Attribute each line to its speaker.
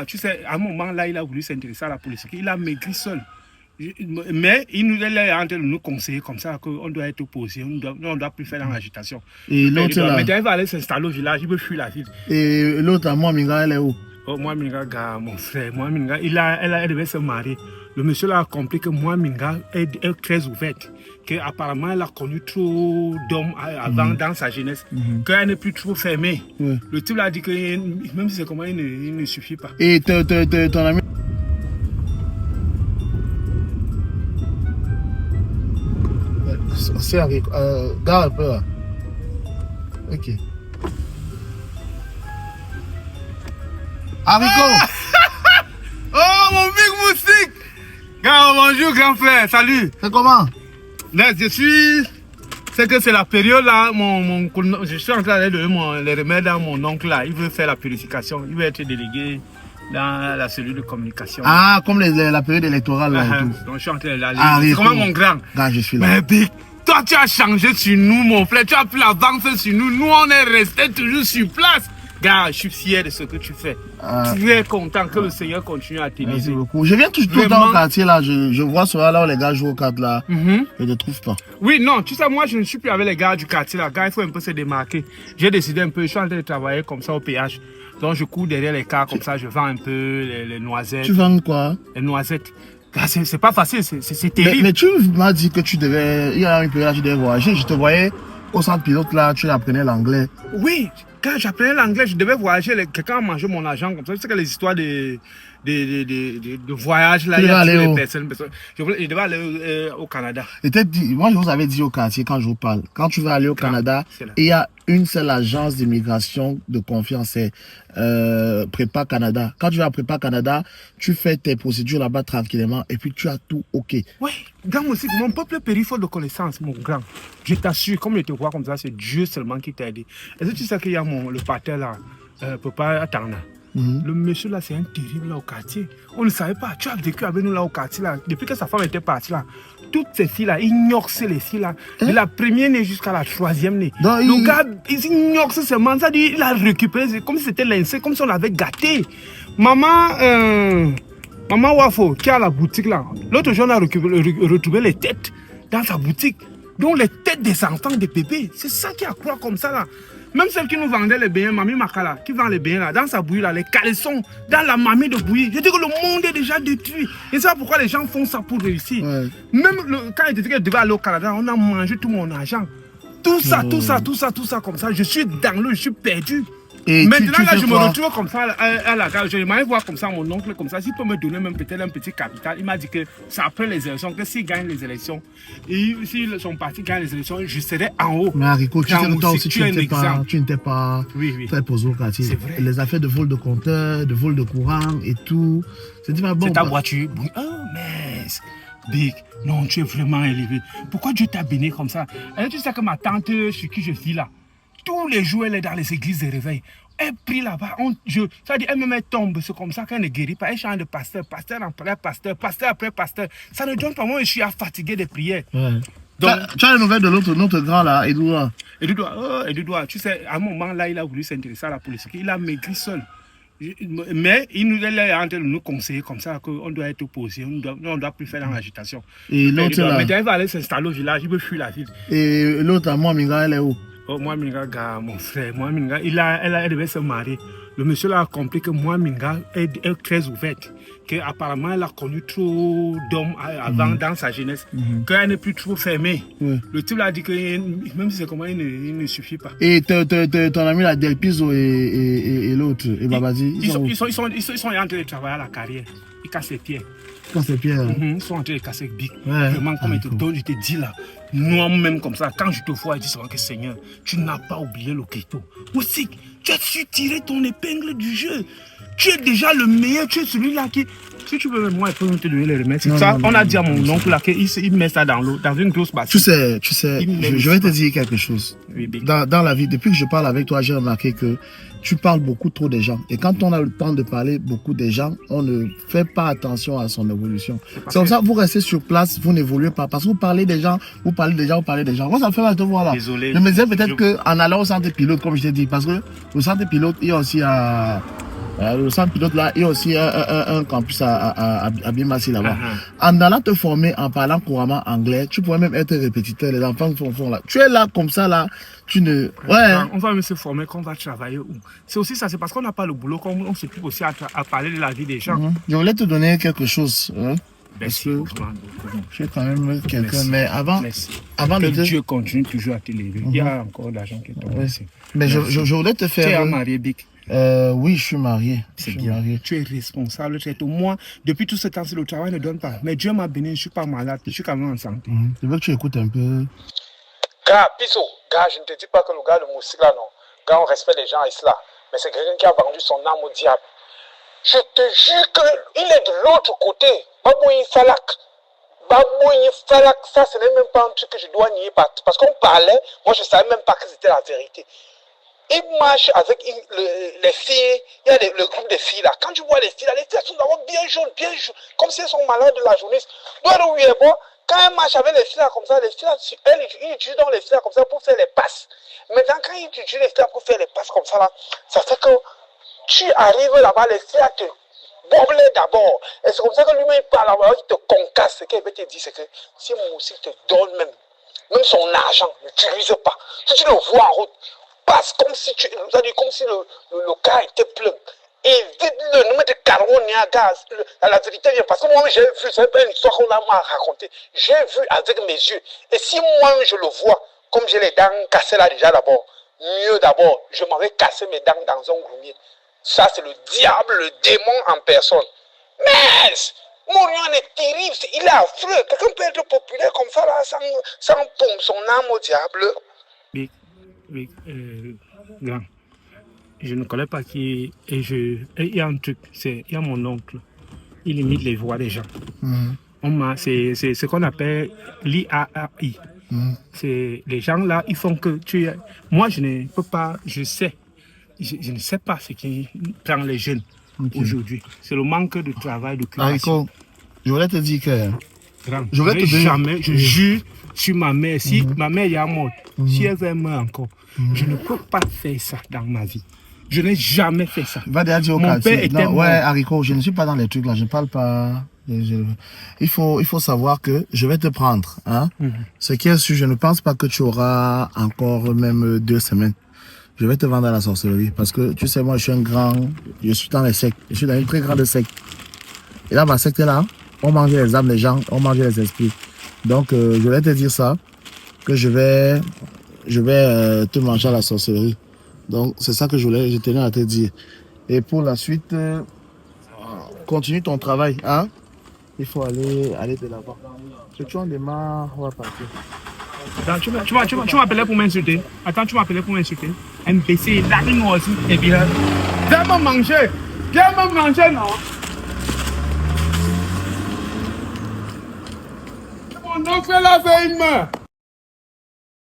Speaker 1: Tu sais, à un moment là, il a voulu s'intéresser à la politique. Il a maigri seul. Mais il est en train de nous conseiller comme ça qu'on doit être opposé, on doit plus faire dans l'agitation.
Speaker 2: Et l'autre là.
Speaker 1: Maintenant, il va aller s'installer au village, il veut fuir la ville.
Speaker 2: Et l'autre là, moi, Minga, elle est où?
Speaker 1: Oh, moi, Minga, mon frère, moi, Minga, elle devait se marier. Le monsieur là a compris que moi, Minga est très ouverte. Qu'apparemment, elle a connu trop d'hommes avant dans sa jeunesse. Qu'elle n'est plus trop fermée. Le type là a dit que même si c'est comment, il ne suffit pas.
Speaker 2: Et ton ami. C'est gare un peu là. Ok. Haricot!
Speaker 1: Oh mon big moustique! Bonjour grand frère, salut!
Speaker 2: C'est comment?
Speaker 1: Là, c'est que c'est la période là, je suis en train de donner les remèdes à mon oncle là. Il veut faire la purification, il veut être délégué dans la cellule de communication.
Speaker 2: Ah, comme la période électorale là et tout.
Speaker 1: Donc je suis en train d'aller. C'est comment mon grand?
Speaker 2: Je suis là.
Speaker 1: Mais big, toi tu as changé sur nous mon frère, tu as pris l'avance sur nous. Nous on est restés toujours sur place. Gars, je suis fier de ce que tu fais. Très content que le Seigneur continue à t'aider.
Speaker 2: Merci beaucoup. Je viens toujours dans le quartier là. Je vois cela là où les gars jouent aux cartes là. Je ne trouve pas.
Speaker 1: Oui, non, tu sais, moi je ne suis plus avec les gars du quartier là. Gars, il faut un peu se démarquer. J'ai décidé un peu, je suis en train de travailler comme ça au péage. Donc je cours derrière les cars comme ça, je vends un peu les noisettes.
Speaker 2: Tu vends quoi?
Speaker 1: Les noisettes. C'est pas facile, c'est terrible.
Speaker 2: Mais tu m'as dit que tu devais. Il y a une période où tu devais voyager. Je te voyais au centre pilote là, tu apprenais l'anglais.
Speaker 1: Oui. Quand j'apprenais l'anglais, je devais voyager. Quelqu'un a mangé mon argent comme ça. Tu sais que les histoires de voyage là, il y a les personnes. Je devais aller au Canada.
Speaker 2: Moi, je vous avais dit au quartier quand je vous parle. Quand tu vas aller au Canada, il y a une seule agence d'immigration de confiance, c'est Prépa Canada. Quand tu vas à Prépa Canada, tu fais tes procédures là-bas tranquillement et puis tu as tout OK.
Speaker 1: Oui, grand aussi, mon peuple périt faute de connaissances, mon grand. Je t'assure, comme je te vois comme ça, c'est Dieu seulement qui t'a aidé. Est-ce que tu sais qu'il y a le pater là, Papa Atana? Le monsieur là, c'est un terrible là au quartier. On ne savait pas. Tu as vécu avec nous là au quartier là. Depuis que sa femme était partie là, toutes ces filles là, ignorent les filles là. De la première née jusqu'à la troisième née. Le gars, il ignore seulement. Ça dit, il a récupéré, comme si c'était l'insecte, comme si on l'avait gâté. Maman Wafo, qui a la boutique là, l'autre jour on a retrouvé les têtes dans sa boutique. Donc les têtes des enfants, des bébés. C'est ça qui a quoi comme ça là. Même celle qui nous vendait les beignets, Mamie Makala, qui vend les beignets là, dans sa bouillie là, les caleçons, dans la mamie de bouillie. Je dis que le monde est déjà détruit. Et c'est pourquoi les gens font ça pour réussir. Même quand il disait que je devais aller au Canada, on a mangé tout mon argent. Tout ça comme ça. Je suis dans l'eau, je suis perdu. Et maintenant, là, je me retrouve comme ça à la gare. Je m'allais voir comme ça mon oncle, comme ça. S'il peut me donner même peut-être un petit capital, il m'a dit que c'est après les élections, que s'il gagne les élections, et si son parti gagne les élections, je serai en haut.
Speaker 2: Mais Haricot, tu sais, toi aussi, tu n'étais pas très posé au quartier.
Speaker 1: C'est vrai.
Speaker 2: Les affaires de vol de compteur, de vol de courant et tout. C'est
Speaker 1: ta voiture. Oh, mais Big, non, tu es vraiment élevé. Pourquoi Dieu t'a béni comme ça? Et tu sais que ma tante, sur qui je vis là, tous les jours, elle est dans les églises de réveil. Elle prie là-bas. Ça dit, elle me tombe. C'est comme ça qu'elle ne guérit pas. Elle change de pasteur, pasteur après pasteur, pasteur après pasteur. Ça ne donne pas. Moi, je suis fatigué des prières.
Speaker 2: Donc, tu as les nouvelles de notre grand là, Edouard.
Speaker 1: Edouard, tu sais, à un moment là, il a voulu s'intéresser à la politique. Il a maigri seul. Mais il est en train de nous conseiller comme ça qu'on doit être opposé, on doit plus faire dans l'agitation.
Speaker 2: Et l'autre là.
Speaker 1: Maintenant, il va aller s'installer au village, il veut fuir la ville.
Speaker 2: Et l'autre là, moi, Minga, elle est où?
Speaker 1: Oh, moi, Minga, mon frère, moi, Minga, elle devait se marier. Le monsieur là a compris que moi, Minga est très ouverte. Qu'apparemment, elle a connu trop d'hommes avant dans sa jeunesse. Qu'elle n'est plus trop fermée. Le type là a dit que même si c'est comment, il ne suffit pas.
Speaker 2: Et ton ami là, Del Piso et l'autre, et Babadi,
Speaker 1: ils sont en train de travailler à la carrière. Ils cassent les pieds. Ils sont en train de casser le bic. Vraiment, comme je te dis là, moi-même comme ça, quand je te vois, je dis souvent que Seigneur, tu n'as pas oublié le Kéto. Aussi, tu as su tirer ton épingle du jeu. Tu es déjà le meilleur, tu es celui-là qui... Si tu veux, moi, je peux te donner les remèdes. On a dit à mon oncle là qu'il met ça dans l'eau, dans une grosse bassine.
Speaker 2: Tu sais, je vais te dire quelque chose. Dans la vie, depuis que je parle avec toi, j'ai remarqué que tu parles beaucoup trop des gens. Et quand on a le temps de parler beaucoup des gens, on ne fait pas attention à son évolution. C'est comme ça, vous restez sur place, vous n'évoluez pas. Parce que vous parlez des gens, vous parlez des gens. Moi, ça me fait mal de te voir là.
Speaker 1: Désolé.
Speaker 2: Je me disais peut-être qu'en allant au centre pilote, comme je t'ai dit, parce que le centre pilote, il y a aussi Le centre pilote là, il y a aussi un campus à Bimassi là-bas. En allant te former, en parlant couramment anglais, tu pourrais même être répétiteur. Les enfants font là. Tu es là comme ça là, tu ne... Ouais.
Speaker 1: On va même se former, qu'on va travailler où. C'est aussi ça, c'est parce qu'on n'a pas le boulot, qu'on s'occupe aussi à parler de la vie des gens.
Speaker 2: Je voulais te donner quelque chose. Hein?
Speaker 1: Merci.
Speaker 2: Je suis quand même quelqu'un, mais avant
Speaker 1: que Dieu continue toujours à t'élever. Il y a encore de l'argent qui tombe ici.
Speaker 2: Mais je voulais te faire...
Speaker 1: Tu es marié, Bic?
Speaker 2: Oui, je suis marié.
Speaker 1: C'est bien. Marié. Tu es responsable. Moi, depuis tout ce temps, le travail ne donne pas. Mais Dieu m'a béni, je ne suis pas malade. Je suis quand même en santé.
Speaker 2: Je veux que tu écoutes un peu.
Speaker 3: Gars, Piso, gars, je ne te dis pas que le gars, le moustique là, non. Gars, on respecte les gens ici là. Mais c'est quelqu'un qui a vendu son âme au diable. Je te jure qu'il est de l'autre côté. Babouin Falak. Ça, ce n'est même pas un truc que je dois nier. Parce qu'on parlait, moi, je ne savais même pas que c'était la vérité. Il marche avec les filles, il y a le groupe de filles là. Quand tu vois les filles sont d'abord bien jaunes, comme si elles sont malades de la journée. Quand elle marche avec les filles là comme ça, les filles là, ils utilisent donc les filles là comme ça pour faire les passes. Maintenant, quand ils utilisent les filles là pour faire les passes comme ça là, ça fait que tu arrives là-bas, les filles là te boblent d'abord. Et c'est comme ça que lui-même il parle là-bas, il te concasse. Ce qu'il veut te dire, c'est que si mon aussi te donne même son argent, n'utilise pas. Si tu le vois en route, passe comme si le cas était plein. Évite-le, ne mets de carbone ni à gaz. La vérité vient parce que moi j'ai vu, c'est pas une histoire qu'on a racontée. J'ai vu avec mes yeux. Et si moi je le vois, comme j'ai les dents cassées là déjà d'abord, mieux d'abord, je m'en vais casser mes dents dans un groumier. Ça c'est le diable, le démon en personne. Mais Morion est terrible, il est affreux. Quelqu'un peut être populaire comme ça là, sans pompe son âme au diable.
Speaker 1: Oui, grand. Je ne connais pas qui. Et il y a un truc, il y a mon oncle. Il imite les voix des gens. C'est ce qu'on appelle l'IAAI. C'est les gens là, ils font que tu es. Moi, je ne peux pas, je ne sais pas ce qui prend les jeunes aujourd'hui. C'est le manque de travail, de création.
Speaker 2: Je voulais te dire que.
Speaker 1: Grand, je jure sur ma mère. Si ma mère est morte, si elle veut mourir encore, je ne peux pas faire ça dans ma vie. Je n'ai jamais fait ça.
Speaker 2: Va déjà dire au
Speaker 1: Mon père était mort.
Speaker 2: Ouais, Haricot, je ne suis pas dans les trucs là, je ne parle pas. Il faut savoir que je vais te prendre. Hein? Ce qui est sûr, je ne pense pas que tu auras encore même 2 semaines. Je vais te vendre à la sorcellerie. Parce que tu sais, moi, je suis dans les sectes. Je suis dans une très grande secte. Et là, ma secte là, on mangeait les âmes des gens, on mangeait les esprits. Donc, je vais te dire ça, que je vais te manger à la sorcellerie. Donc, c'est ça que je tenais à te dire. Et pour la suite, continue ton travail. Hein? Il faut aller de l'avant. Tu en démarres, on va partir.
Speaker 1: Attends, tu m'appelais pour m'insulter. Attends, tu m'appelais pour m'insulter. Imbécile, là, moi aussi. Et bien, viens me manger. Viens me manger, non? Mon oncle là, c'est une main.